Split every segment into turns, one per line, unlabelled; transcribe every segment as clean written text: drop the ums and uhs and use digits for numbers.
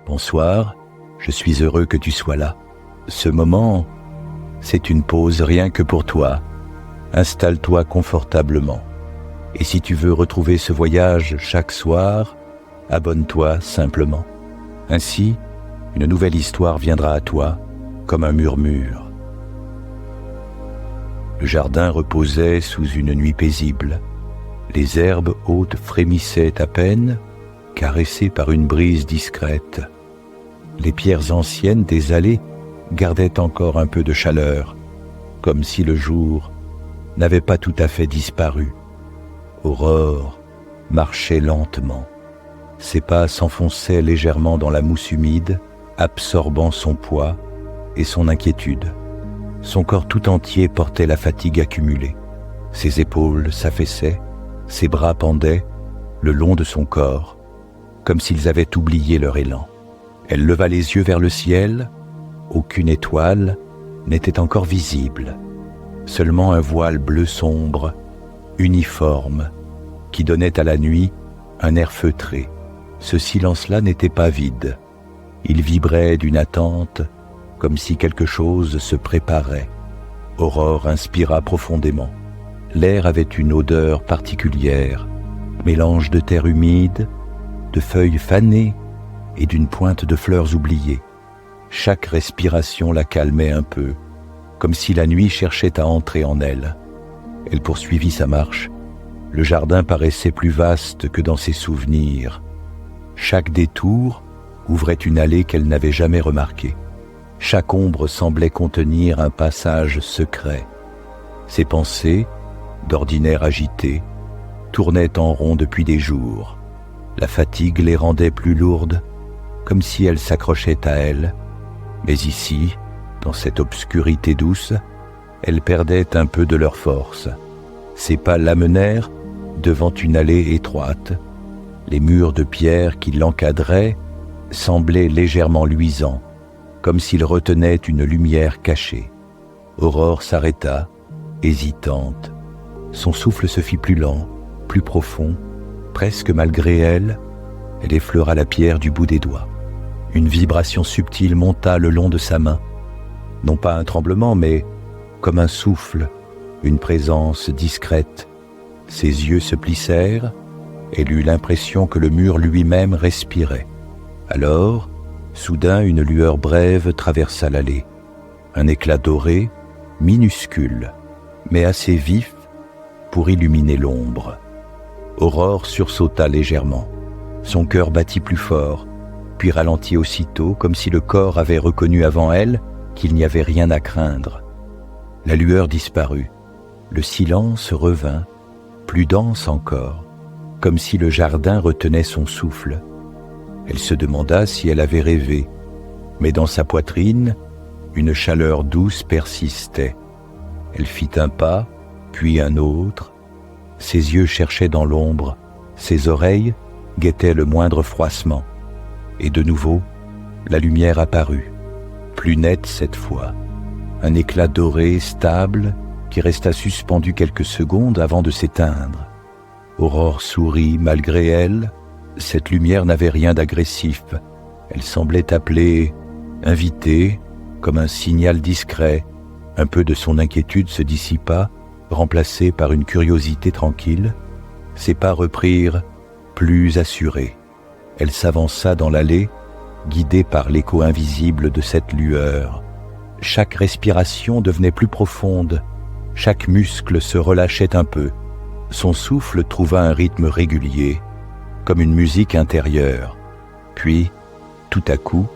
Bonsoir, je suis heureux que tu sois là. Ce moment, c'est une pause rien que pour toi. Installe-toi confortablement. Et si tu veux retrouver ce voyage chaque soir, abonne-toi simplement. Ainsi, une nouvelle histoire viendra à toi comme un murmure. Le jardin reposait sous une nuit paisible. Les herbes hautes frémissaient à peine, caressées par une brise discrète. Les pierres anciennes des allées gardaient encore un peu de chaleur, comme si le jour n'avait pas tout à fait disparu. Aurore marchait lentement. Ses pas s'enfonçaient légèrement dans la mousse humide, absorbant son poids et son inquiétude. Son corps tout entier portait la fatigue accumulée. Ses épaules s'affaissaient, ses bras pendaient le long de son corps, comme s'ils avaient oublié leur élan. Elle leva les yeux vers le ciel. Aucune étoile n'était encore visible. Seulement un voile bleu sombre, uniforme, qui donnait à la nuit un air feutré. Ce silence-là n'était pas vide. Il vibrait d'une attente, comme si quelque chose se préparait. Aurore inspira profondément. L'air avait une odeur particulière, mélange de terre humide, de feuilles fanées et d'une pointe de fleurs oubliées. Chaque respiration la calmait un peu, comme si la nuit cherchait à entrer en elle. Elle poursuivit sa marche. Le jardin paraissait plus vaste que dans ses souvenirs. Chaque détour ouvrait une allée qu'elle n'avait jamais remarquée. Chaque ombre semblait contenir un passage secret. Ses pensées, d'ordinaire agitées, tournaient en rond depuis des jours. La fatigue les rendait plus lourdes, comme si elles s'accrochaient à elle. Mais ici, dans cette obscurité douce, elles perdaient un peu de leur force. Ses pas l'amenèrent devant une allée étroite. Les murs de pierre qui l'encadraient semblaient légèrement luisants, comme s'ils retenaient une lumière cachée. Aurore s'arrêta, hésitante. Son souffle se fit plus lent, plus profond. Presque malgré elle, elle effleura la pierre du bout des doigts. Une vibration subtile monta le long de sa main. Non pas un tremblement, mais comme un souffle, une présence discrète. Ses yeux se plissèrent. Elle eut l'impression que le mur lui-même respirait. Alors, soudain, une lueur brève traversa l'allée. Un éclat doré, minuscule, mais assez vif pour illuminer l'ombre. Aurore sursauta légèrement. Son cœur battit plus fort, puis ralentit aussitôt, comme si le corps avait reconnu avant elle qu'il n'y avait rien à craindre. La lueur disparut. Le silence revint, plus dense encore, comme si le jardin retenait son souffle. Elle se demanda si elle avait rêvé, mais dans sa poitrine, une chaleur douce persistait. Elle fit un pas, puis un autre. Ses yeux cherchaient dans l'ombre, ses oreilles guettaient le moindre froissement. Et de nouveau, la lumière apparut, plus nette cette fois, un éclat doré stable qui resta suspendu quelques secondes avant de s'éteindre. Aurore sourit malgré elle. Cette lumière n'avait rien d'agressif. Elle semblait appeler, inviter, comme un signal discret. Un peu de son inquiétude se dissipa, remplacée par une curiosité tranquille. Ses pas reprirent, plus assurés. Elle s'avança dans l'allée, guidée par l'écho invisible de cette lueur. Chaque respiration devenait plus profonde, chaque muscle se relâchait un peu. Son souffle trouva un rythme régulier, comme une musique intérieure. Puis, tout à coup,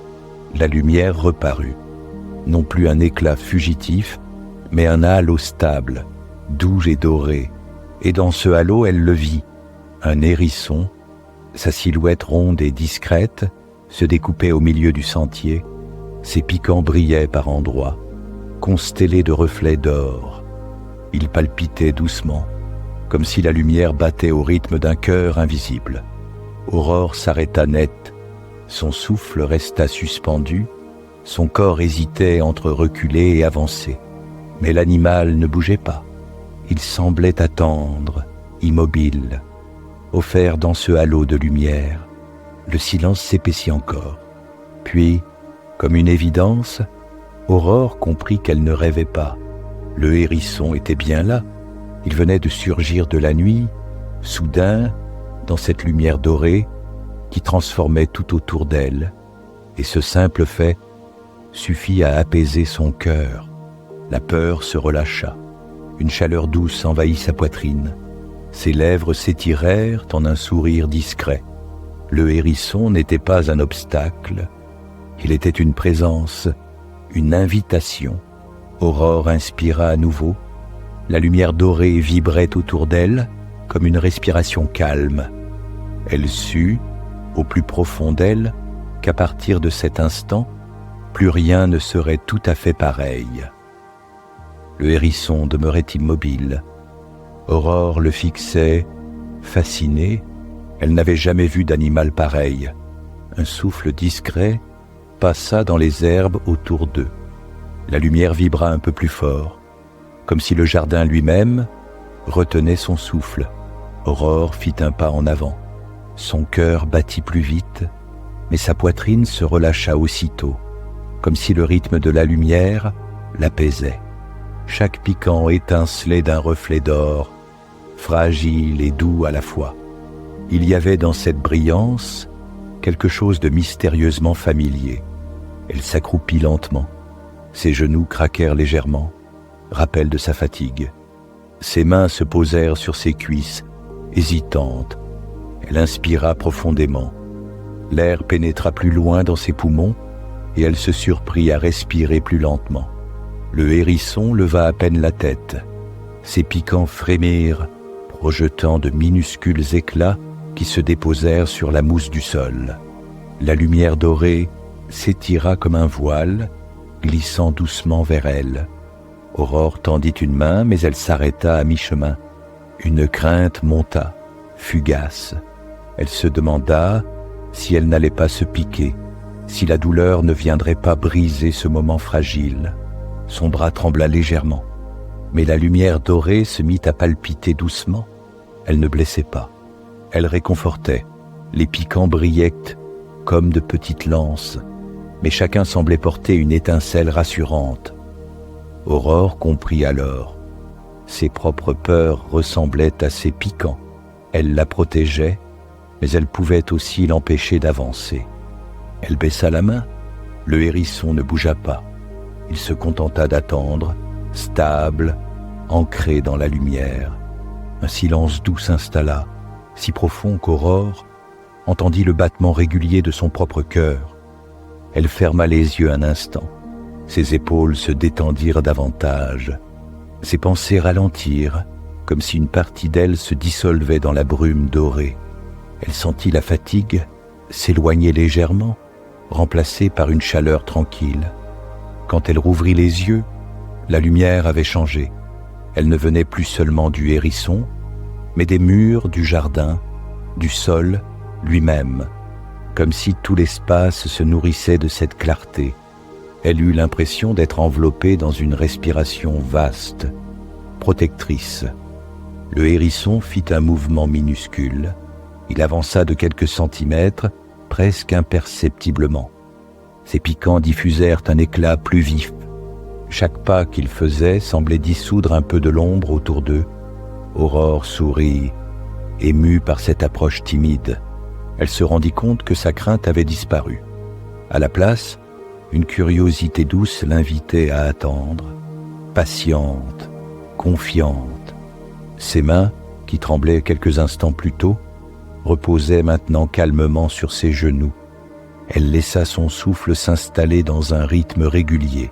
la lumière reparut. Non plus un éclat fugitif, mais un halo stable, doux et doré. Et dans ce halo, elle le vit, un hérisson. Sa silhouette ronde et discrète se découpait au milieu du sentier. Ses piquants brillaient par endroits, constellés de reflets d'or. Il palpitait doucement, comme si la lumière battait au rythme d'un cœur invisible. Aurore s'arrêta net. Son souffle resta suspendu. Son corps hésitait entre reculer et avancer. Mais l'animal ne bougeait pas. Il semblait attendre, immobile, offert dans ce halo de lumière. Le silence s'épaissit encore. Puis, comme une évidence, Aurore comprit qu'elle ne rêvait pas. Le hérisson était bien là. Il venait de surgir de la nuit, soudain, dans cette lumière dorée qui transformait tout autour d'elle. Et ce simple fait suffit à apaiser son cœur. La peur se relâcha. Une chaleur douce envahit sa poitrine. Ses lèvres s'étirèrent en un sourire discret. Le hérisson n'était pas un obstacle. Il était une présence, une invitation. Aurore inspira à nouveau. La lumière dorée vibrait autour d'elle comme une respiration calme. Elle sut, au plus profond d'elle, qu'à partir de cet instant, plus rien ne serait tout à fait pareil. Le hérisson demeurait immobile. Aurore le fixait, fascinée. Elle n'avait jamais vu d'animal pareil. Un souffle discret passa dans les herbes autour d'eux. La lumière vibra un peu plus fort, comme si le jardin lui-même retenait son souffle. Aurore fit un pas en avant. Son cœur battit plus vite, mais sa poitrine se relâcha aussitôt, comme si le rythme de la lumière l'apaisait. Chaque piquant étincelait d'un reflet d'or, fragile et doux à la fois. Il y avait dans cette brillance quelque chose de mystérieusement familier. Elle s'accroupit lentement. Ses genoux craquèrent légèrement, rappel de sa fatigue. Ses mains se posèrent sur ses cuisses, hésitantes. Elle inspira profondément. L'air pénétra plus loin dans ses poumons et elle se surprit à respirer plus lentement. Le hérisson leva à peine la tête. Ses piquants frémirent, projetant de minuscules éclats qui se déposèrent sur la mousse du sol. La lumière dorée s'étira comme un voile, glissant doucement vers elle. Aurore tendit une main, mais elle s'arrêta à mi-chemin. Une crainte monta, fugace. Elle se demanda si elle n'allait pas se piquer, si la douleur ne viendrait pas briser ce moment fragile. Son bras trembla légèrement, mais la lumière dorée se mit à palpiter doucement. Elle ne blessait pas, elle réconfortait. Les piquants brillaient comme de petites lances, mais chacun semblait porter une étincelle rassurante. Aurore comprit alors. Ses propres peurs ressemblaient à ses piquants. Elle la protégeait, mais elle pouvait aussi l'empêcher d'avancer. Elle baissa la main. Le hérisson ne bougea pas. Il se contenta d'attendre, stable, ancré dans la lumière. Un silence doux s'installa, si profond qu'Aurore entendit le battement régulier de son propre cœur. Elle ferma les yeux un instant. Ses épaules se détendirent davantage. Ses pensées ralentirent, comme si une partie d'elle se dissolvait dans la brume dorée. Elle sentit la fatigue s'éloigner légèrement, remplacée par une chaleur tranquille. Quand elle rouvrit les yeux, la lumière avait changé. Elle ne venait plus seulement du hérisson, mais des murs du jardin, du sol lui-même, comme si tout l'espace se nourrissait de cette clarté. Elle eut l'impression d'être enveloppée dans une respiration vaste, protectrice. Le hérisson fit un mouvement minuscule. Il avança de quelques centimètres, presque imperceptiblement. Ses piquants diffusèrent un éclat plus vif. Chaque pas qu'il faisait semblait dissoudre un peu de l'ombre autour d'eux. Aurore sourit, émue par cette approche timide. Elle se rendit compte que sa crainte avait disparu. À la place, une curiosité douce l'invitait à attendre, patiente, confiante. Ses mains, qui tremblaient quelques instants plus tôt, reposaient maintenant calmement sur ses genoux. Elle laissa son souffle s'installer dans un rythme régulier.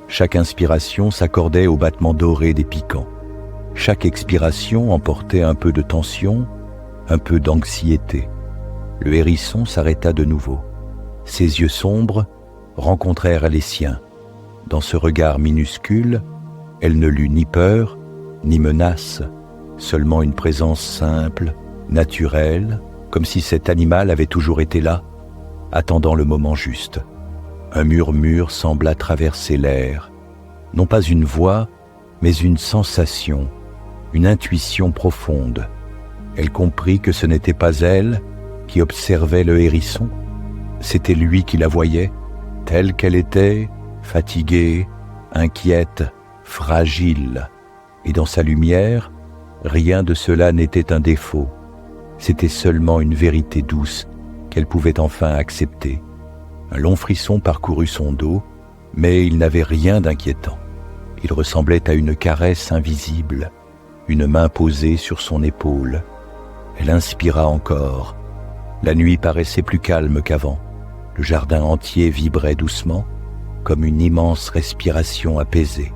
Chaque inspiration s'accordait au battement doré des piquants. Chaque expiration emportait un peu de tension, un peu d'anxiété. Le hérisson s'arrêta de nouveau. Ses yeux sombres rencontrèrent les siens. Dans ce regard minuscule, elle ne lut ni peur, ni menace, seulement une présence simple, naturelle, comme si cet animal avait toujours été là, attendant le moment juste. Un murmure sembla traverser l'air, non pas une voix, mais une sensation, une intuition profonde. Elle comprit que ce n'était pas elle qui observait le hérisson, C'était lui qui la voyait, telle qu'elle était, fatiguée, inquiète, fragile. Et dans sa lumière, rien de cela n'était un défaut. C'était seulement une vérité douce qu'elle pouvait enfin accepter. Un long frisson parcourut son dos, mais il n'avait rien d'inquiétant. Il ressemblait à une caresse invisible, une main posée sur son épaule. Elle inspira encore. La nuit paraissait plus calme qu'avant. Le jardin entier vibrait doucement, comme une immense respiration apaisée.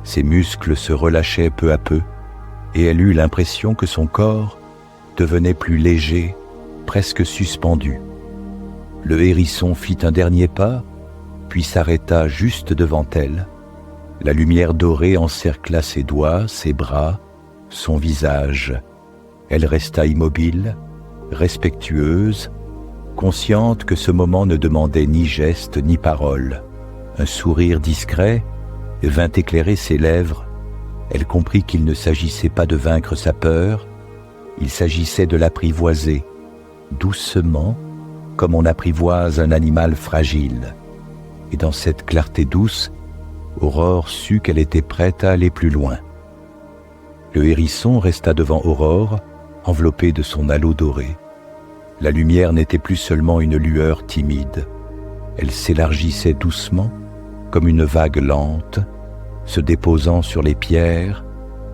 Ses muscles se relâchaient peu à peu, et elle eut l'impression que son corps devenait plus léger, presque suspendu. Le hérisson fit un dernier pas, puis s'arrêta juste devant elle. La lumière dorée encercla ses doigts, ses bras, son visage. Elle resta immobile, respectueuse, consciente que ce moment ne demandait ni geste ni parole. Un sourire discret vint éclairer ses lèvres. Elle comprit qu'il ne s'agissait pas de vaincre sa peur, il s'agissait de l'apprivoiser, doucement, comme on apprivoise un animal fragile. Et dans cette clarté douce, Aurore sut qu'elle était prête à aller plus loin. Le hérisson resta devant Aurore, enveloppé de son halo doré. La lumière n'était plus seulement une lueur timide. Elle s'élargissait doucement, comme une vague lente, se déposant sur les pierres,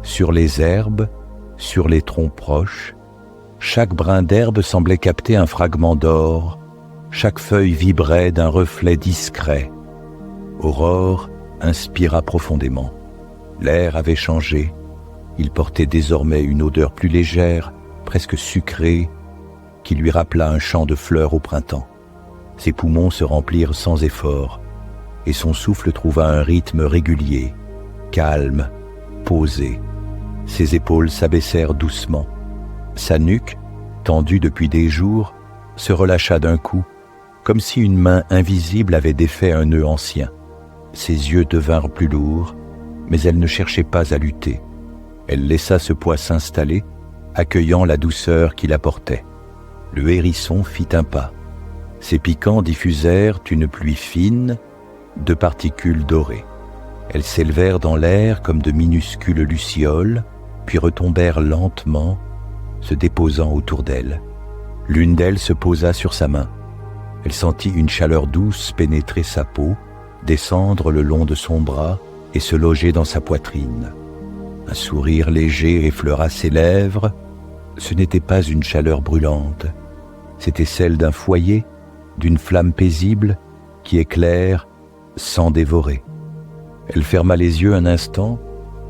sur les herbes, sur les troncs proches. Chaque brin d'herbe semblait capter un fragment d'or, chaque feuille vibrait d'un reflet discret. Aurore inspira profondément. L'air avait changé. Il portait désormais une odeur plus légère, presque sucrée, qui lui rappela un champ de fleurs au printemps. Ses poumons se remplirent sans effort, et son souffle trouva un rythme régulier, calme, posé. Ses épaules s'abaissèrent doucement. Sa nuque, tendue depuis des jours, se relâcha d'un coup, comme si une main invisible avait défait un nœud ancien. Ses yeux devinrent plus lourds, mais elle ne cherchait pas à lutter. Elle laissa ce poids s'installer, accueillant la douceur qu'il apportait. Le hérisson fit un pas. Ses piquants diffusèrent une pluie fine de particules dorées. Elles s'élevèrent dans l'air comme de minuscules lucioles, puis retombèrent lentement, se déposant autour d'elle. L'une d'elles se posa sur sa main. Elle sentit une chaleur douce pénétrer sa peau, descendre le long de son bras et se loger dans sa poitrine. Un sourire léger effleura ses lèvres. Ce n'était pas une chaleur brûlante, c'était celle d'un foyer, d'une flamme paisible qui éclaire sans dévorer. Elle ferma les yeux un instant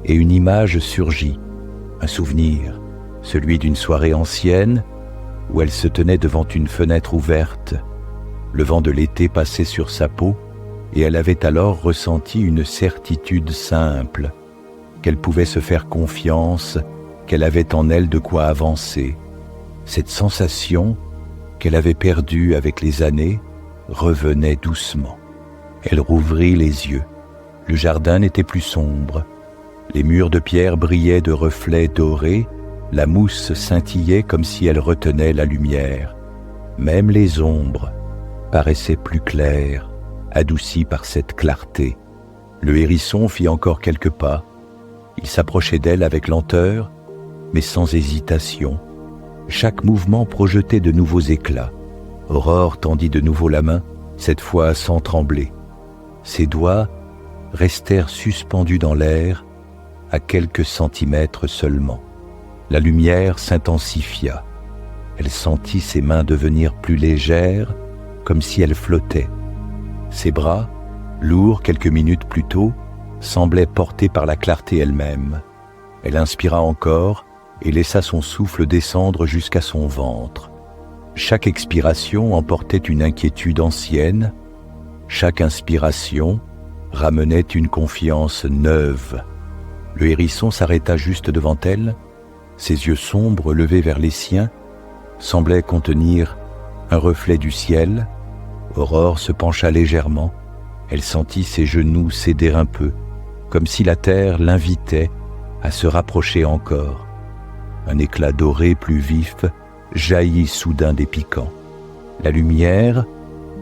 et une image surgit, un souvenir, celui d'une soirée ancienne où elle se tenait devant une fenêtre ouverte. Le vent de l'été passait sur sa peau et elle avait alors ressenti une certitude simple, qu'elle pouvait se faire confiance, qu'elle avait en elle de quoi avancer. Cette sensation qu'elle avait perdue avec les années revenait doucement. Elle rouvrit les yeux. Le jardin n'était plus sombre. Les murs de pierre brillaient de reflets dorés, la mousse scintillait comme si elle retenait la lumière. Même les ombres paraissaient plus claires, adoucies par cette clarté. Le hérisson fit encore quelques pas. Il s'approchait d'elle avec lenteur, mais sans hésitation. Chaque mouvement projetait de nouveaux éclats. Aurore tendit de nouveau la main, cette fois sans trembler. Ses doigts restèrent suspendus dans l'air, à quelques centimètres seulement. La lumière s'intensifia. Elle sentit ses mains devenir plus légères, comme si elles flottaient. Ses bras, lourds quelques minutes plus tôt, semblaient portés par la clarté elle-même. Elle inspira encore et laissa son souffle descendre jusqu'à son ventre. Chaque expiration emportait une inquiétude ancienne, chaque inspiration ramenait une confiance neuve. Le hérisson s'arrêta juste devant elle, ses yeux sombres levés vers les siens semblaient contenir un reflet du ciel. Aurore se pencha légèrement, elle sentit ses genoux céder un peu, comme si la terre l'invitait à se rapprocher encore. Un éclat doré plus vif jaillit soudain des piquants. La lumière,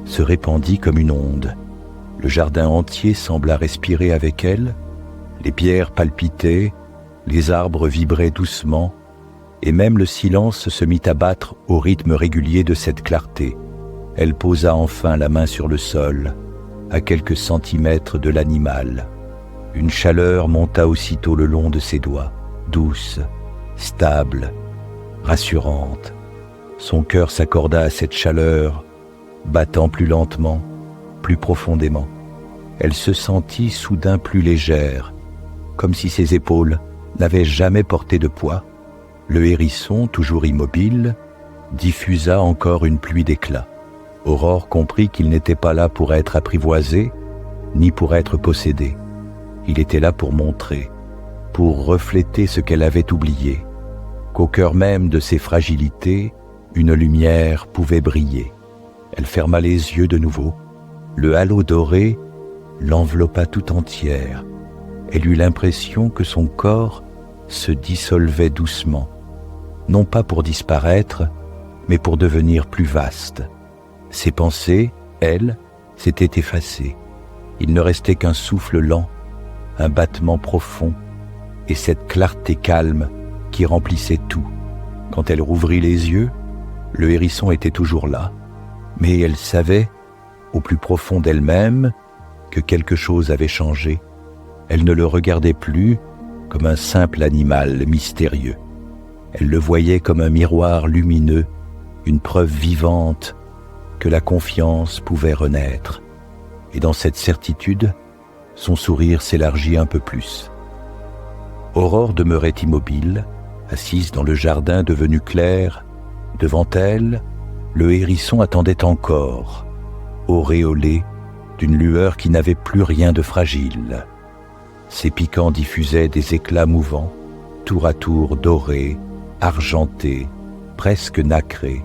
se répandit comme une onde. Le jardin entier sembla respirer avec elle, les pierres palpitaient, les arbres vibraient doucement, et même le silence se mit à battre au rythme régulier de cette clarté. Elle posa enfin la main sur le sol, à quelques centimètres de l'animal. Une chaleur monta aussitôt le long de ses doigts, douce, stable, rassurante. Son cœur s'accorda à cette chaleur, battant plus lentement, plus profondément. Elle se sentit soudain plus légère, comme si ses épaules n'avaient jamais porté de poids. Le hérisson, toujours immobile, diffusa encore une pluie d'éclats. Aurore comprit qu'il n'était pas là pour être apprivoisé, ni pour être possédé. Il était là pour montrer, pour refléter ce qu'elle avait oublié, qu'au cœur même de ses fragilités, une lumière pouvait briller. Elle ferma les yeux de nouveau. Le halo doré l'enveloppa tout entière. Elle eut l'impression que son corps se dissolvait doucement, non pas pour disparaître, mais pour devenir plus vaste. Ses pensées, elles, s'étaient effacées. Il ne restait qu'un souffle lent, un battement profond, et cette clarté calme qui remplissait tout. Quand elle rouvrit les yeux, le hérisson était toujours là, mais elle savait, au plus profond d'elle-même, que quelque chose avait changé. Elle ne le regardait plus comme un simple animal mystérieux. Elle le voyait comme un miroir lumineux, une preuve vivante que la confiance pouvait renaître. Et dans cette certitude, son sourire s'élargit un peu plus. Aurore demeurait immobile, assise dans le jardin devenu clair. Devant elle, le hérisson attendait encore, auréolé d'une lueur qui n'avait plus rien de fragile. Ses piquants diffusaient des éclats mouvants, tour à tour dorés, argentés, presque nacrés.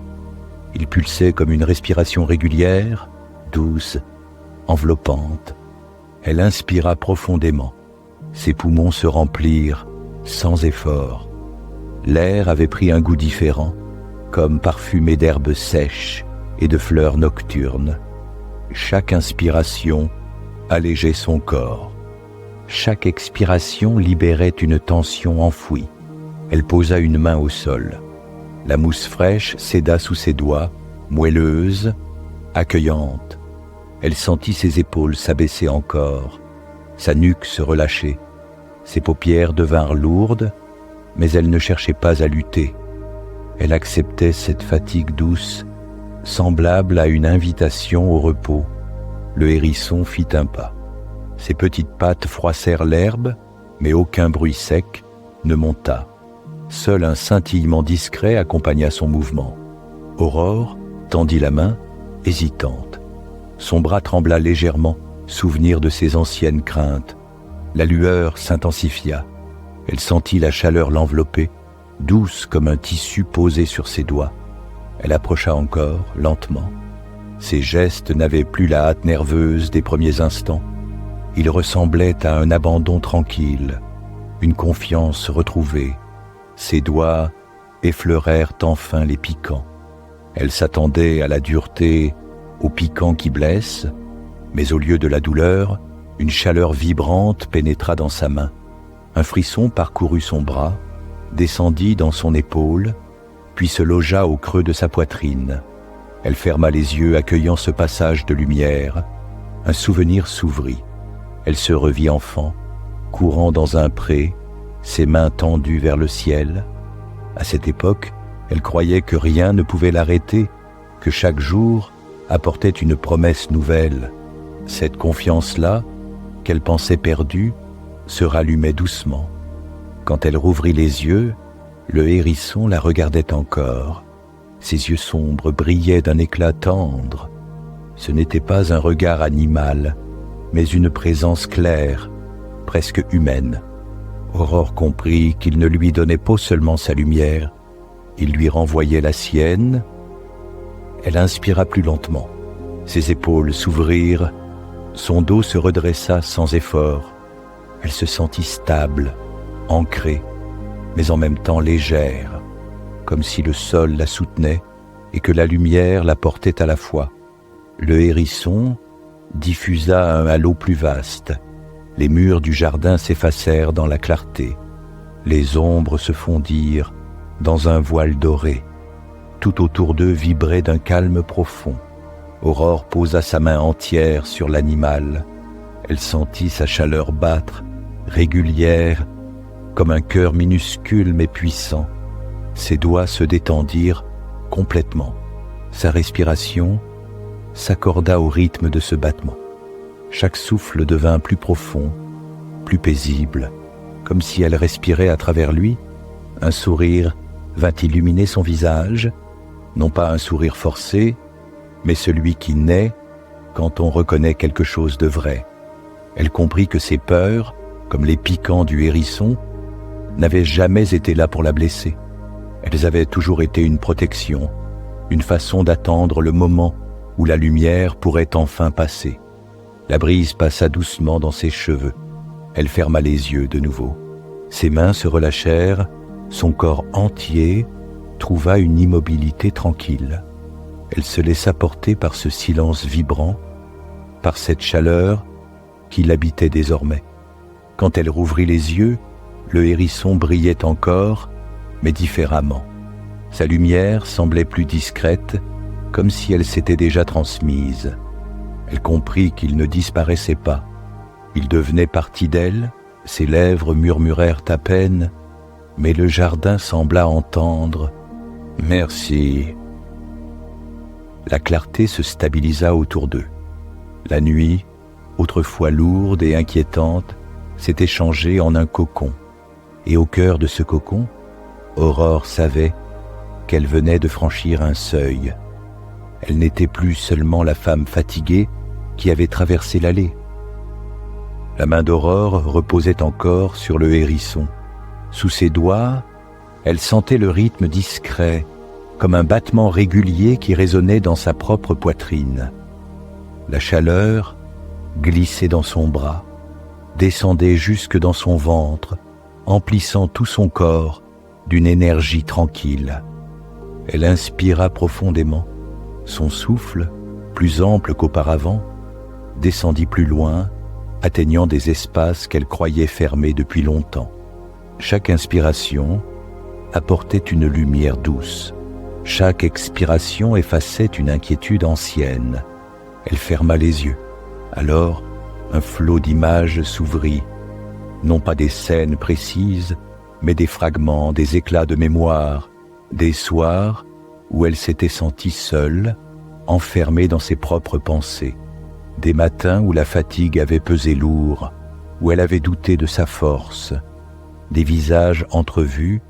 Il pulsait comme une respiration régulière, douce, enveloppante. Elle inspira profondément. Ses poumons se remplirent sans effort. L'air avait pris un goût différent, comme parfumé d'herbes sèches et de fleurs nocturnes. Chaque inspiration allégeait son corps. Chaque expiration libérait une tension enfouie. Elle posa une main au sol. La mousse fraîche céda sous ses doigts, moelleuse, accueillante. Elle sentit ses épaules s'abaisser encore, sa nuque se relâcher. Ses paupières devinrent lourdes, mais elle ne cherchait pas à lutter. Elle acceptait cette fatigue douce, semblable à une invitation au repos. Le hérisson fit un pas. Ses petites pattes froissèrent l'herbe, mais aucun bruit sec ne monta. Seul un scintillement discret accompagna son mouvement. Aurore tendit la main, hésitante. Son bras trembla légèrement, souvenir de ses anciennes craintes. La lueur s'intensifia. Elle sentit la chaleur l'envelopper, douce comme un tissu posé sur ses doigts. Elle approcha encore, lentement. Ses gestes n'avaient plus la hâte nerveuse des premiers instants. Ils ressemblaient à un abandon tranquille, une confiance retrouvée. Ses doigts effleurèrent enfin les piquants. Elle s'attendait à la dureté, au piquant qui blesse, mais au lieu de la douleur, une chaleur vibrante pénétra dans sa main. Un frisson parcourut son bras, descendit dans son épaule, puis se logea au creux de sa poitrine. Elle ferma les yeux, accueillant ce passage de lumière. Un souvenir s'ouvrit. Elle se revit enfant, courant dans un pré, ses mains tendues vers le ciel. À cette époque, elle croyait que rien ne pouvait l'arrêter, que chaque jour apportait une promesse nouvelle. Cette confiance-là, qu'elle pensait perdue, se rallumait doucement. Quand elle rouvrit les yeux, le hérisson la regardait encore. Ses yeux sombres brillaient d'un éclat tendre. Ce n'était pas un regard animal, mais une présence claire, presque humaine. Aurore comprit qu'il ne lui donnait pas seulement sa lumière, il lui renvoyait la sienne. Elle inspira plus lentement. Ses épaules s'ouvrirent, son dos se redressa sans effort. Elle se sentit stable, ancrée, mais en même temps légère, comme si le sol la soutenait et que la lumière la portait à la fois. le hérisson diffusa un halo plus vaste. Les murs du jardin s'effacèrent dans la clarté. Les ombres se fondirent dans un voile doré. Tout autour d'eux vibrait d'un calme profond. Aurore posa sa main entière sur l'animal. Elle sentit sa chaleur battre, régulière, comme un cœur minuscule mais puissant. Ses doigts se détendirent complètement. Sa respiration s'accorda au rythme de ce battement. Chaque souffle devint plus profond, plus paisible, comme si elle respirait à travers lui. Un sourire vint illuminer son visage, non pas un sourire forcé, mais celui qui naît quand on reconnaît quelque chose de vrai. Elle comprit que ses peurs, comme les piquants du hérisson, n'avaient jamais été là pour la blesser. Elles avaient toujours été une protection, une façon d'attendre le moment où la lumière pourrait enfin passer. La brise passa doucement dans ses cheveux. Elle ferma les yeux de nouveau. Ses mains se relâchèrent, son corps entier trouva une immobilité tranquille. Elle se laissa porter par ce silence vibrant, par cette chaleur qui l'habitait désormais. Quand elle rouvrit les yeux, le hérisson brillait encore, mais différemment. Sa lumière semblait plus discrète, comme si elle s'était déjà transmise. Elle comprit qu'il ne disparaissait pas. Il devenait partie d'elle, ses lèvres murmurèrent à peine, mais le jardin sembla entendre « Merci ». La clarté se stabilisa autour d'eux. La nuit, autrefois lourde et inquiétante, s'était changée en un cocon. Et au cœur de ce cocon, Aurore savait qu'elle venait de franchir un seuil. Elle n'était plus seulement la femme fatiguée qui avait traversé l'allée. La main d'Aurore reposait encore sur le hérisson. Sous ses doigts, elle sentait le rythme discret, comme un battement régulier qui résonnait dans sa propre poitrine. La chaleur glissait dans son bras, descendait jusque dans son ventre, emplissant tout son corps d'une énergie tranquille. Elle inspira profondément. Son souffle, plus ample qu'auparavant, descendit plus loin, atteignant des espaces qu'elle croyait fermés depuis longtemps. Chaque inspiration apportait une lumière douce. Chaque expiration effaçait une inquiétude ancienne. Elle ferma les yeux. Alors, un flot d'images s'ouvrit. Non pas des scènes précises, mais des fragments, des éclats de mémoire, des soirs où elle s'était sentie seule, enfermée dans ses propres pensées, des matins où la fatigue avait pesé lourd, où elle avait douté de sa force, des visages entrevus,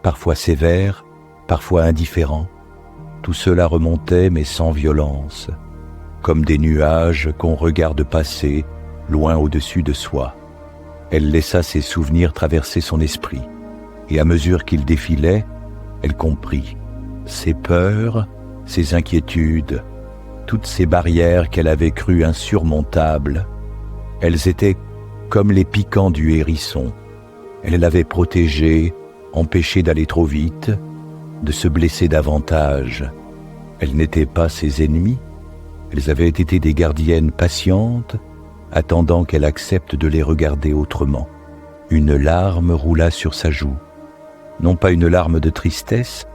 parfois sévères, parfois indifférents. Tout cela remontait mais sans violence, comme des nuages qu'on regarde passer loin au-dessus de soi. Elle laissa ses souvenirs traverser son esprit, et à mesure qu'ils défilaient, elle comprit ses peurs, ses inquiétudes, toutes ces barrières qu'elle avait crues insurmontables. Elles étaient comme les piquants du hérisson. Elle l'avait protégée, empêchée d'aller trop vite, de se blesser davantage. Elles n'étaient pas ses ennemies, elles avaient été des gardiennes patientes, attendant qu'elle accepte de les regarder autrement. Une larme roula sur sa joue, non pas une larme de tristesse,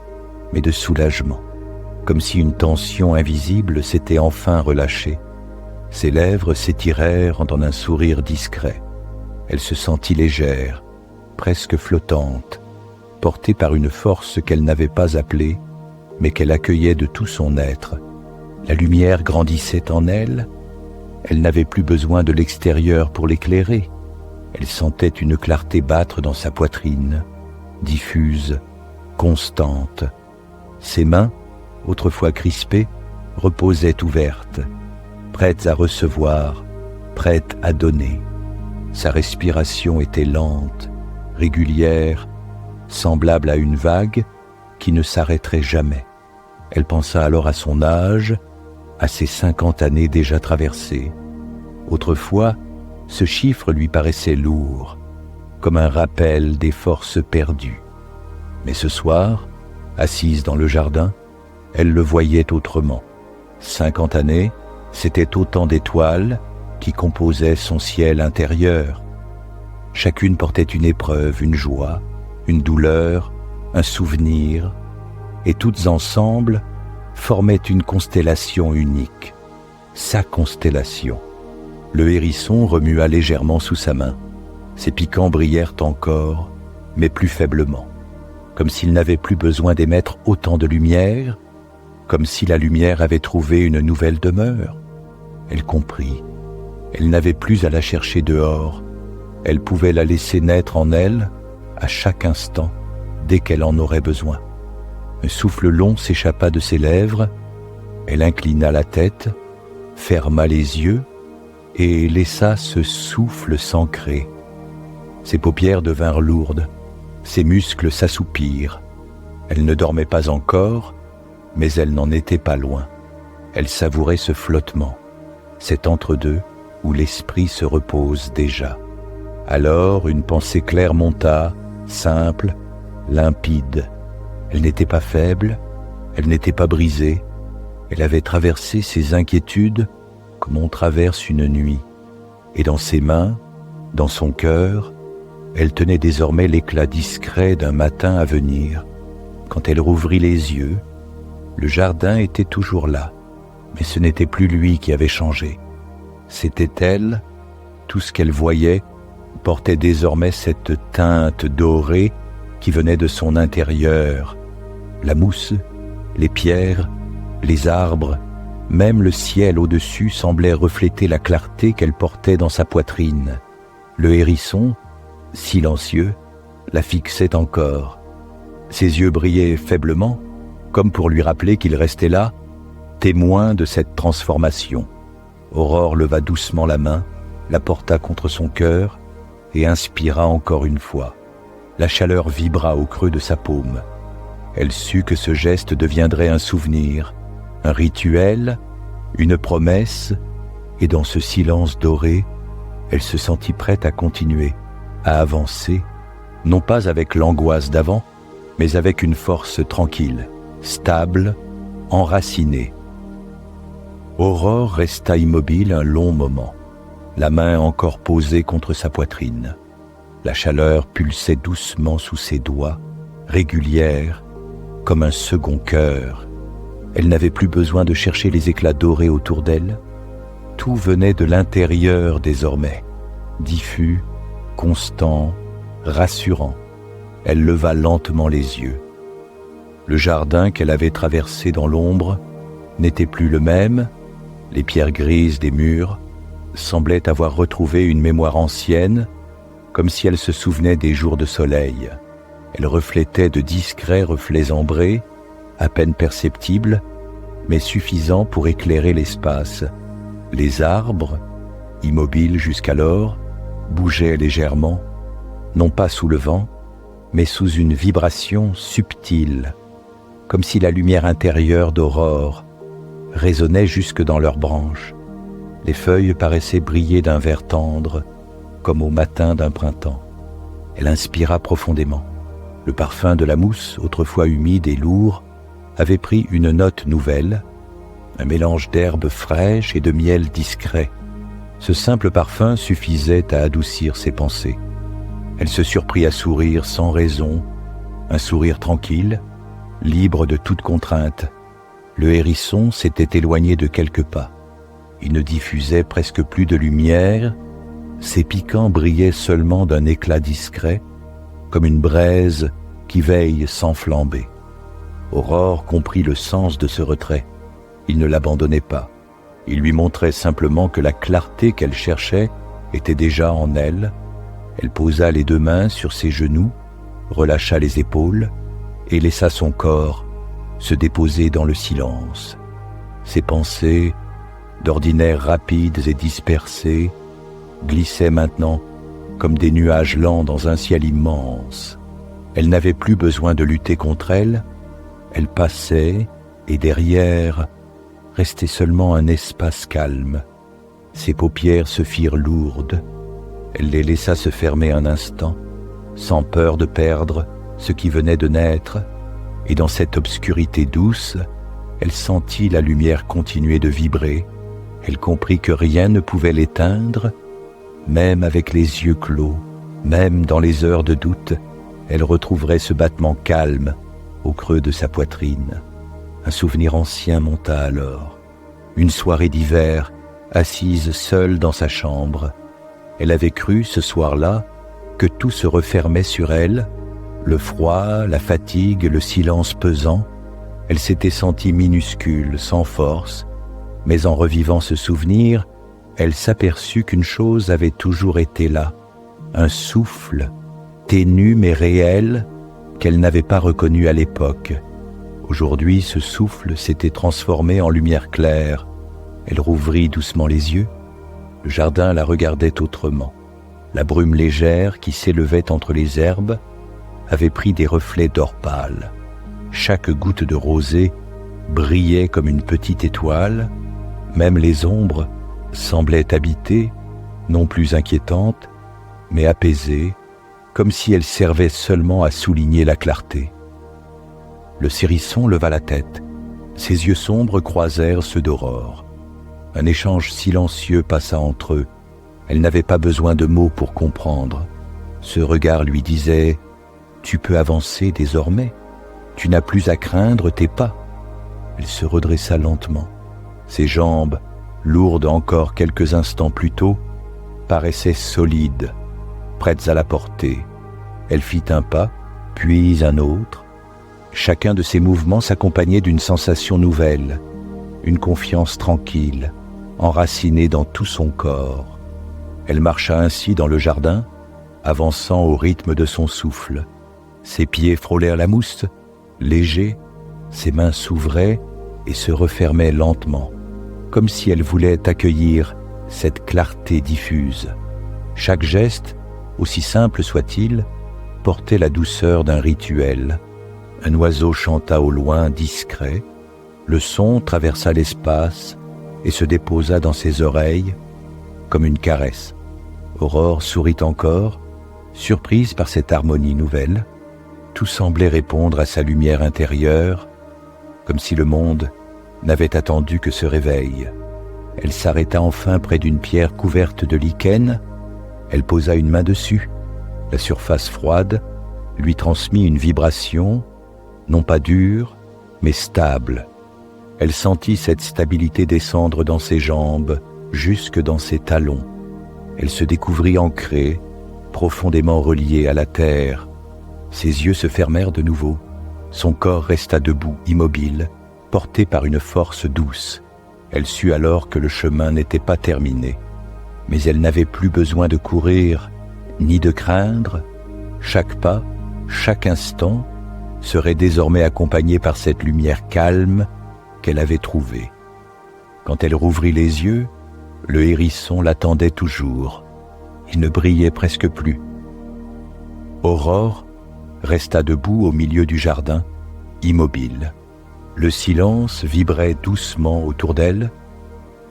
mais de soulagement, comme si une tension invisible s'était enfin relâchée. Ses lèvres s'étirèrent dans un sourire discret. Elle se sentit légère, presque flottante, portée par une force qu'elle n'avait pas appelée, mais qu'elle accueillait de tout son être. La lumière grandissait en elle. Elle n'avait plus besoin de l'extérieur pour l'éclairer. Elle sentait une clarté battre dans sa poitrine, diffuse, constante. Ses mains, autrefois crispées, reposaient ouvertes, prêtes à recevoir, prêtes à donner. Sa respiration était lente, régulière, semblable à une vague qui ne s'arrêterait jamais. Elle pensa alors à son âge, à ses 50 années déjà traversées. Autrefois, ce chiffre lui paraissait lourd, comme un rappel des forces perdues. Mais ce soir, assise dans le jardin, elle le voyait autrement. 50 années, C'étaient autant d'étoiles qui composaient son ciel intérieur. Chacune portait une épreuve, une joie, une douleur, un souvenir, et toutes ensemble formaient une constellation unique, sa constellation. Le hérisson remua légèrement sous sa main. Ses piquants brillèrent encore, mais plus faiblement, comme s'il n'avait plus besoin d'émettre autant de lumière, comme si la lumière avait trouvé une nouvelle demeure. Elle comprit. Elle n'avait plus à la chercher dehors. Elle pouvait la laisser naître en elle à chaque instant, dès qu'elle en aurait besoin. Un souffle long s'échappa de ses lèvres. Elle inclina la tête, ferma les yeux et laissa ce souffle s'ancrer. Ses paupières devinrent lourdes, ses muscles s'assoupirent. Elle ne dormait pas encore, mais elle n'en était pas loin. Elle savourait ce flottement, cet entre-deux où l'esprit se repose déjà. Alors une pensée claire monta, simple, limpide. Elle n'était pas faible, elle n'était pas brisée. Elle avait traversé ses inquiétudes comme on traverse une nuit. Et dans ses mains, dans son cœur, elle tenait désormais l'éclat discret d'un matin à venir. Quand elle rouvrit les yeux, le jardin était toujours là, mais ce n'était plus lui qui avait changé. C'était elle, tout ce qu'elle voyait portait désormais cette teinte dorée qui venait de son intérieur. La mousse, les pierres, les arbres, même le ciel au-dessus semblait refléter la clarté qu'elle portait dans sa poitrine. Le hérisson, silencieux, la fixait encore. Ses yeux brillaient faiblement, comme pour lui rappeler qu'il restait là, témoin de cette transformation. Aurore leva doucement la main, la porta contre son cœur et inspira encore une fois. La chaleur vibra au creux de sa paume. Elle sut que ce geste deviendrait un souvenir, un rituel, une promesse, et dans ce silence doré, elle se sentit prête à continuer, à avancer, non pas avec l'angoisse d'avant, mais avec une force tranquille, stable, enracinée. Aurore resta immobile un long moment, la main encore posée contre sa poitrine. La chaleur pulsait doucement sous ses doigts, régulière, comme un second cœur. Elle n'avait plus besoin de chercher les éclats dorés autour d'elle. Tout venait de l'intérieur désormais, diffus, constant, rassurant. Elle leva lentement les yeux. Le jardin qu'elle avait traversé dans l'ombre n'était plus le même. Les pierres grises des murs semblaient avoir retrouvé une mémoire ancienne, comme si elle se souvenait des jours de soleil. Elle reflétait de discrets reflets ambrés, à peine perceptibles, mais suffisants pour éclairer l'espace. Les arbres, immobiles jusqu'alors, bougeaient légèrement, non pas sous le vent, mais sous une vibration subtile, comme si la lumière intérieure d'Aurore résonnait jusque dans leurs branches. Les feuilles paraissaient briller d'un vert tendre, comme au matin d'un printemps. Elle inspira profondément. Le parfum de la mousse, autrefois humide et lourd, avait pris une note nouvelle, un mélange d'herbes fraîches et de miel discret. Ce simple parfum suffisait à adoucir ses pensées. Elle se surprit à sourire sans raison, un sourire tranquille, libre de toute contrainte. Le hérisson s'était éloigné de quelques pas. Il ne diffusait presque plus de lumière, ses piquants brillaient seulement d'un éclat discret, comme une braise qui veille sans flamber. Aurore comprit le sens de ce retrait. Il ne l'abandonnait pas. Il lui montrait simplement que la clarté qu'elle cherchait était déjà en elle. Elle posa les deux mains sur ses genoux, relâcha les épaules et laissa son corps se déposer dans le silence. Ses pensées, d'ordinaire rapides et dispersées, glissaient maintenant comme des nuages lents dans un ciel immense. Elle n'avait plus besoin de lutter contre elle. Elle passait et derrière restait seulement un espace calme. Ses paupières se firent lourdes. Elle les laissa se fermer un instant, sans peur de perdre ce qui venait de naître, et dans cette obscurité douce, elle sentit la lumière continuer de vibrer. Elle comprit que rien ne pouvait l'éteindre, même avec les yeux clos, même dans les heures de doute, elle retrouverait ce battement calme au creux de sa poitrine. Un souvenir ancien monta alors. Une soirée d'hiver, assise seule dans sa chambre. Elle avait cru, ce soir-là, que tout se refermait sur elle, le froid, la fatigue, le silence pesant. Elle s'était sentie minuscule, sans force, mais en revivant ce souvenir, elle s'aperçut qu'une chose avait toujours été là, un souffle, ténu mais réel, qu'elle n'avait pas reconnu à l'époque. Aujourd'hui, ce souffle s'était transformé en lumière claire. Elle rouvrit doucement les yeux. Le jardin la regardait autrement. La brume légère qui s'élevait entre les herbes avait pris des reflets d'or pâle. Chaque goutte de rosée brillait comme une petite étoile. Même les ombres semblaient habitées, non plus inquiétantes, mais apaisées, comme si elles servaient seulement à souligner la clarté. Le Cérisson leva la tête. Ses yeux sombres croisèrent ceux d'Aurore. Un échange silencieux passa entre eux. Elle n'avait pas besoin de mots pour comprendre. Ce regard lui disait « Tu peux avancer désormais. Tu n'as plus à craindre tes pas. » Elle se redressa lentement. Ses jambes, lourdes encore quelques instants plus tôt, paraissaient solides, prêtes à la porter. Elle fit un pas, puis un autre. Chacun de ses mouvements s'accompagnait d'une sensation nouvelle, une confiance tranquille, enracinée dans tout son corps. Elle marcha ainsi dans le jardin, avançant au rythme de son souffle. Ses pieds frôlèrent la mousse, légers, ses mains s'ouvraient et se refermaient lentement, comme si elle voulait accueillir cette clarté diffuse. Chaque geste, aussi simple soit-il, portait la douceur d'un rituel. Un oiseau chanta au loin, discret. Le son traversa l'espace et se déposa dans ses oreilles comme une caresse. Aurore sourit encore, surprise par cette harmonie nouvelle. Tout semblait répondre à sa lumière intérieure, comme si le monde n'avait attendu que ce réveil. Elle s'arrêta enfin près d'une pierre couverte de lichen. Elle posa une main dessus. La surface froide lui transmit une vibration, non pas dure, mais stable. Elle sentit cette stabilité descendre dans ses jambes, jusque dans ses talons. Elle se découvrit ancrée, profondément reliée à la terre. Ses yeux se fermèrent de nouveau. Son corps resta debout, immobile, porté par une force douce. Elle sut alors que le chemin n'était pas terminé. Mais elle n'avait plus besoin de courir, ni de craindre. Chaque pas, chaque instant, serait désormais accompagné par cette lumière calme qu'elle avait trouvée. Quand elle rouvrit les yeux, le hérisson l'attendait toujours. Il ne brillait presque plus. Aurore resta debout au milieu du jardin, immobile. Le silence vibrait doucement autour d'elle,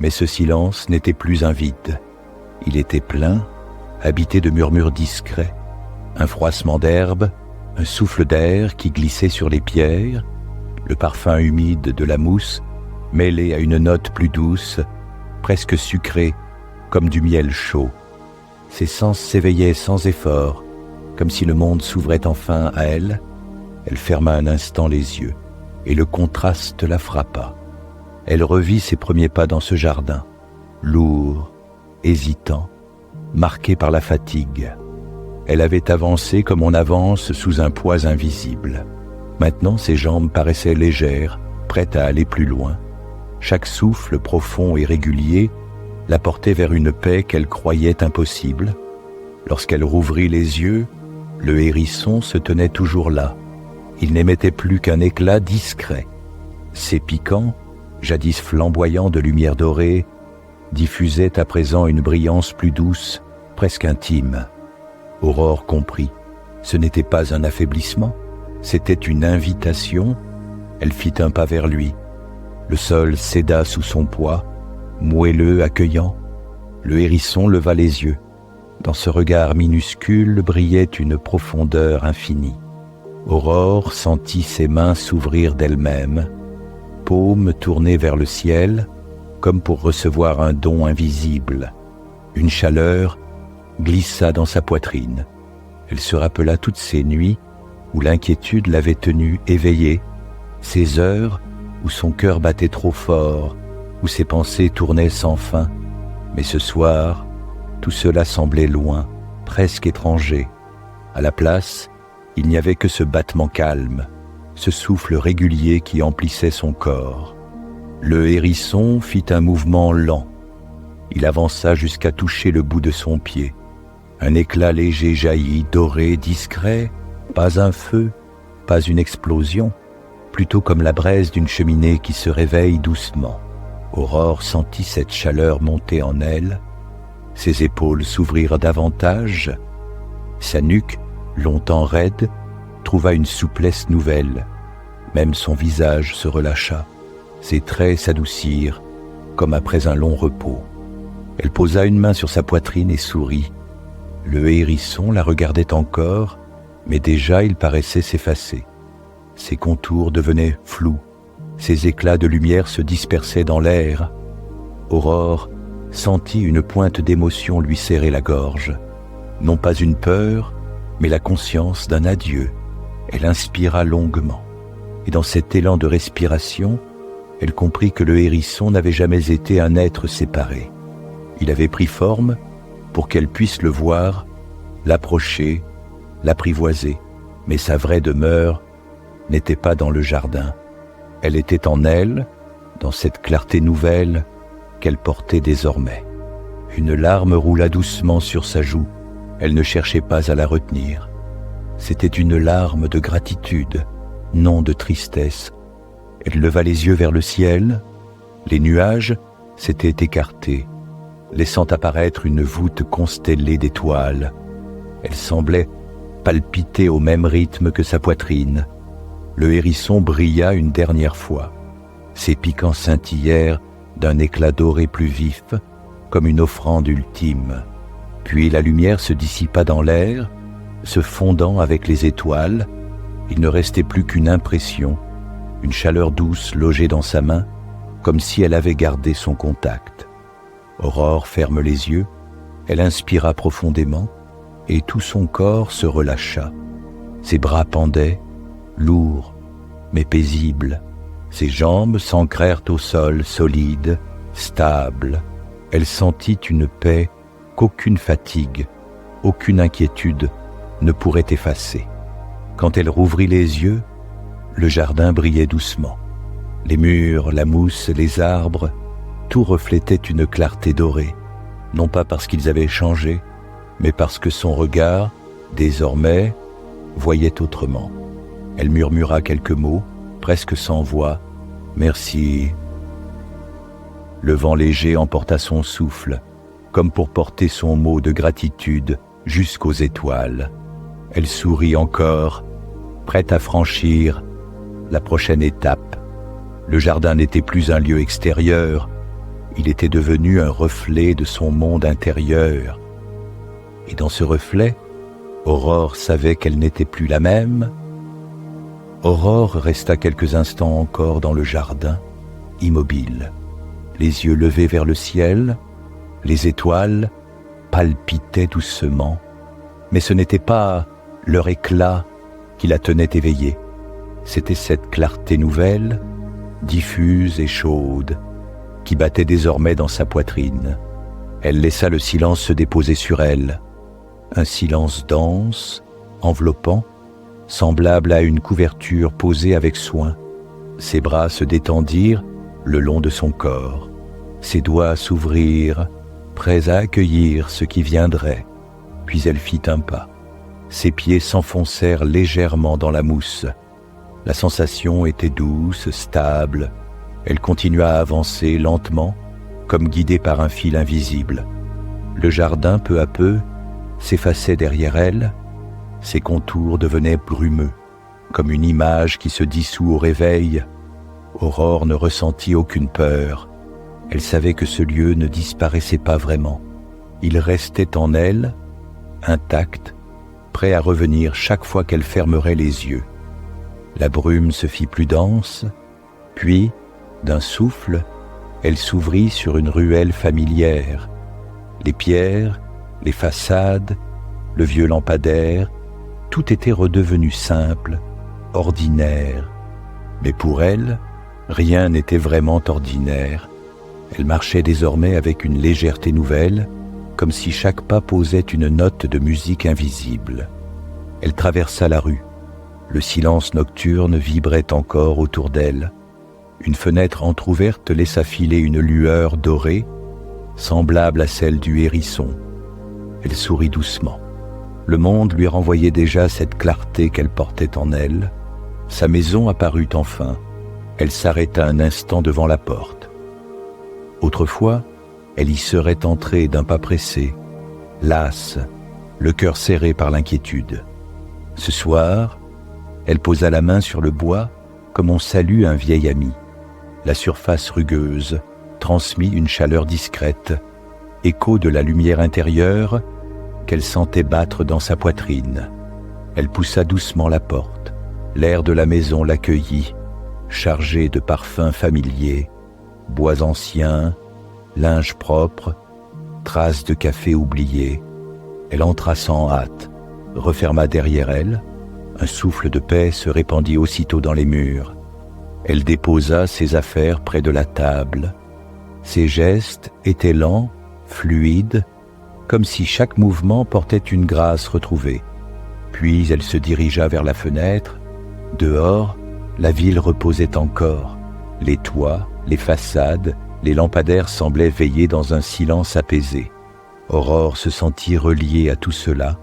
mais ce silence n'était plus un vide. Il était plein, habité de murmures discrets, un froissement d'herbe, un souffle d'air qui glissait sur les pierres, le parfum humide de la mousse mêlé à une note plus douce, presque sucrée, comme du miel chaud. Ses sens s'éveillaient sans effort, comme si le monde s'ouvrait enfin à elle. Elle ferma un instant les yeux, et le contraste la frappa. Elle revit ses premiers pas dans ce jardin, lourd, hésitant, marqué par la fatigue. Elle avait avancé comme on avance sous un poids invisible. Maintenant, ses jambes paraissaient légères, prêtes à aller plus loin. Chaque souffle profond et régulier la portait vers une paix qu'elle croyait impossible. Lorsqu'elle rouvrit les yeux, le hérisson se tenait toujours là. Il n'émettait plus qu'un éclat discret. Ses piquants, jadis flamboyants de lumière dorée, diffusaient à présent une brillance plus douce, presque intime. Aurore comprit. Ce n'était pas un affaiblissement, c'était une invitation. Elle fit un pas vers lui. Le sol céda sous son poids, moelleux, accueillant. Le hérisson leva les yeux. Dans ce regard minuscule brillait une profondeur infinie. Aurore sentit ses mains s'ouvrir d'elles-mêmes, paumes tournées vers le ciel, comme pour recevoir un don invisible. Une chaleur glissa dans sa poitrine. Elle se rappela toutes ces nuits où l'inquiétude l'avait tenue éveillée, ces heures où son cœur battait trop fort, où ses pensées tournaient sans fin. Mais ce soir, tout cela semblait loin, presque étranger. À la place, il n'y avait que ce battement calme, ce souffle régulier qui emplissait son corps. Le hérisson fit un mouvement lent. Il avança jusqu'à toucher le bout de son pied. Un éclat léger jaillit, doré, discret, pas un feu, pas une explosion, plutôt comme la braise d'une cheminée qui se réveille doucement. Aurore sentit cette chaleur monter en elle. Ses épaules s'ouvrirent davantage. Sa nuque, longtemps raide, trouva une souplesse nouvelle. Même son visage se relâcha. Ses traits s'adoucirent, comme après un long repos. Elle posa une main sur sa poitrine et sourit. Le hérisson la regardait encore, mais déjà il paraissait s'effacer. Ses contours devenaient flous, ses éclats de lumière se dispersaient dans l'air. Aurore sentit une pointe d'émotion lui serrer la gorge. Non pas une peur, mais la conscience d'un adieu. Elle inspira longuement, et dans cet élan de respiration, elle comprit que le hérisson n'avait jamais été un être séparé. Il avait pris forme pour qu'elle puisse le voir, l'approcher, l'apprivoiser, mais sa vraie demeure n'était pas dans le jardin. Elle était en elle, dans cette clarté nouvelle qu'elle portait désormais. Une larme roula doucement sur sa joue. Elle ne cherchait pas à la retenir. C'était une larme de gratitude, non de tristesse. Elle leva les yeux vers le ciel. Les nuages s'étaient écartés, laissant apparaître une voûte constellée d'étoiles. Elle semblait palpiter au même rythme que sa poitrine. Le hérisson brilla une dernière fois. Ses piquants scintillèrent d'un éclat doré plus vif, comme une offrande ultime. Puis la lumière se dissipa dans l'air, se fondant avec les étoiles. Il ne restait plus qu'une impression, une chaleur douce logée dans sa main, comme si elle avait gardé son contact. Aurore ferme les yeux, elle inspira profondément, et tout son corps se relâcha. Ses bras pendaient, lourds, mais paisibles. Ses jambes s'ancrèrent au sol, solides, stables. Elle sentit une paix qu'aucune fatigue, aucune inquiétude ne pourrait effacer. Quand elle rouvrit les yeux, le jardin brillait doucement. Les murs, la mousse, les arbres, tout reflétait une clarté dorée, non pas parce qu'ils avaient changé, mais parce que son regard, désormais, voyait autrement. Elle murmura quelques mots, presque sans voix. « Merci ». Le vent léger emporta son souffle, comme pour porter son mot de gratitude jusqu'aux étoiles. Elle sourit encore, prête à franchir la prochaine étape. Le jardin n'était plus un lieu extérieur, il était devenu un reflet de son monde intérieur. Et dans ce reflet, Aurore savait qu'elle n'était plus la même. Aurore resta quelques instants encore dans le jardin, immobile, les yeux levés vers le ciel. Les étoiles palpitaient doucement, mais ce n'était pas leur éclat qui la tenait éveillée. C'était cette clarté nouvelle, diffuse et chaude, qui battait désormais dans sa poitrine. Elle laissa le silence se déposer sur elle, un silence dense, enveloppant, semblable à une couverture posée avec soin. Ses bras se détendirent le long de son corps. Ses doigts s'ouvrirent, prêts à accueillir ce qui viendrait. Puis elle fit un pas. Ses pieds s'enfoncèrent légèrement dans la mousse. La sensation était douce, stable. Elle continua à avancer lentement, comme guidée par un fil invisible. Le jardin, peu à peu, s'effaçait derrière elle. Ses contours devenaient brumeux, comme une image qui se dissout au réveil. Aurore ne ressentit aucune peur. Elle savait que ce lieu ne disparaissait pas vraiment. Il restait en elle, intact, prêt à revenir chaque fois qu'elle fermerait les yeux. La brume se fit plus dense, puis, d'un souffle, Elle s'ouvrit sur une ruelle familière. Les pierres, les façades, le vieux lampadaire, tout était redevenu simple, ordinaire. Mais pour elle, rien n'était vraiment ordinaire. Elle marchait désormais avec une légèreté nouvelle, comme si chaque pas posait une note de musique invisible. Elle traversa la rue. Le silence nocturne vibrait encore autour d'elle. Une fenêtre entr'ouverte laissa filer une lueur dorée, semblable à celle du hérisson. Elle sourit doucement. Le monde lui renvoyait déjà cette clarté qu'elle portait en elle. Sa maison apparut enfin. Elle s'arrêta un instant devant la porte. Autrefois, elle y serait entrée d'un pas pressé, lasse, le cœur serré par l'inquiétude. Ce soir, elle posa la main sur le bois comme on salue un vieil ami. La surface rugueuse transmit une chaleur discrète, écho de la lumière intérieure qu'elle sentait battre dans sa poitrine. Elle poussa doucement la porte. L'air de la maison l'accueillit, chargé de parfums familiers, bois anciens, linge propre, traces de café oublié. Elle entra sans hâte, referma derrière elle. Un souffle de paix se répandit aussitôt dans les murs. Elle déposa ses affaires près de la table. Ses gestes étaient lents, fluides, comme si chaque mouvement portait une grâce retrouvée. Puis elle se dirigea vers la fenêtre. Dehors, la ville reposait encore. Les toits, les façades, les lampadaires semblaient veiller dans un silence apaisé. Aurore se sentit reliée à tout cela,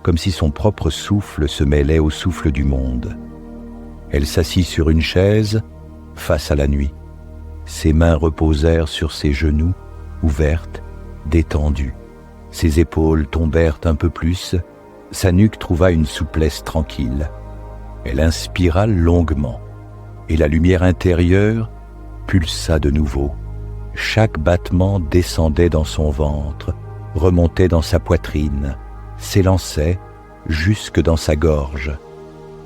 comme si son propre souffle se mêlait au souffle du monde. Elle s'assit sur une chaise, face à la nuit. Ses mains reposèrent sur ses genoux, ouvertes, détendues. Ses épaules tombèrent un peu plus, sa nuque trouva une souplesse tranquille. Elle inspira longuement, et la lumière intérieure pulsa de nouveau. Chaque battement descendait dans son ventre, remontait dans sa poitrine, s'élançait jusque dans sa gorge.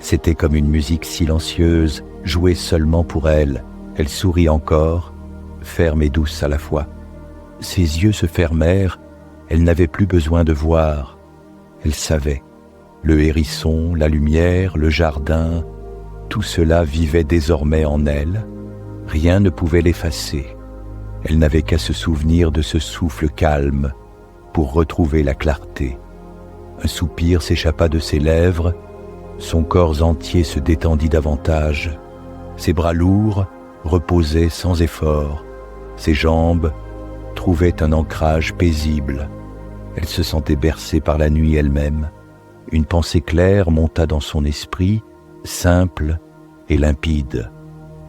C'était comme une musique silencieuse, jouée seulement pour elle. Elle sourit encore, ferme et douce à la fois. Ses yeux se fermèrent, elle n'avait plus besoin de voir. Elle savait. Le hérisson, la lumière, le jardin, tout cela vivait désormais en elle. Rien ne pouvait l'effacer. Elle n'avait qu'à se souvenir de ce souffle calme pour retrouver la clarté. Un soupir s'échappa de ses lèvres, son corps entier se détendit davantage. Ses bras lourds reposaient sans effort, ses jambes trouvaient un ancrage paisible. Elle se sentait bercée par la nuit elle-même. Une pensée claire monta dans son esprit, simple et limpide.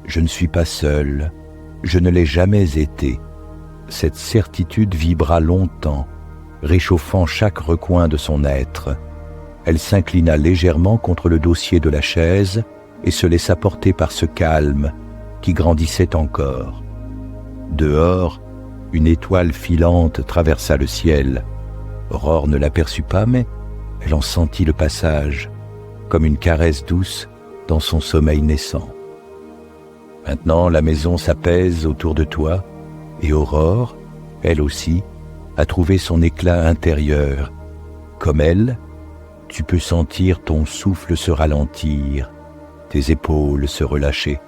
Je ne suis pas seule, je ne l'ai jamais été. Cette certitude vibra longtemps, réchauffant chaque recoin de son être. Elle s'inclina légèrement contre le dossier de la chaise et se laissa porter par ce calme qui grandissait encore. Dehors, une étoile filante traversa le ciel. Aurore ne l'aperçut pas, mais elle en sentit le passage, comme une caresse douce dans son sommeil naissant. Maintenant, la maison s'apaise autour de toi, et Aurore, elle aussi, a trouvé son éclat intérieur. Comme elle, tu peux sentir ton souffle se ralentir, tes épaules se relâcher,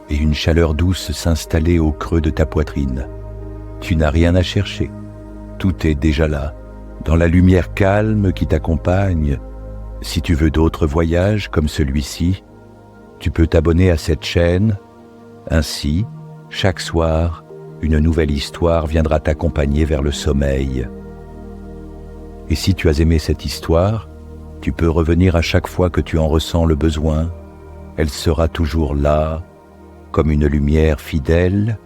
et une chaleur douce s'installer au creux de ta poitrine. Tu n'as rien à chercher, tout est déjà là, dans la lumière calme qui t'accompagne. Si tu veux d'autres voyages comme celui-ci, tu peux t'abonner à cette chaîne. Ainsi, chaque soir, une nouvelle histoire viendra t'accompagner vers le sommeil. Et si tu as aimé cette histoire, tu peux revenir à chaque fois que tu en ressens le besoin. Elle sera toujours là, comme une lumière fidèle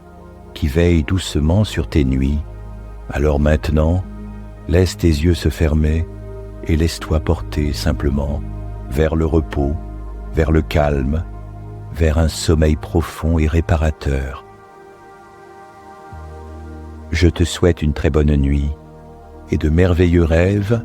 qui veille doucement sur tes nuits. Alors maintenant, laisse tes yeux se fermer et laisse-toi porter simplement vers le repos, vers le calme, vers un sommeil profond et réparateur. Je te souhaite une très bonne nuit et de merveilleux rêves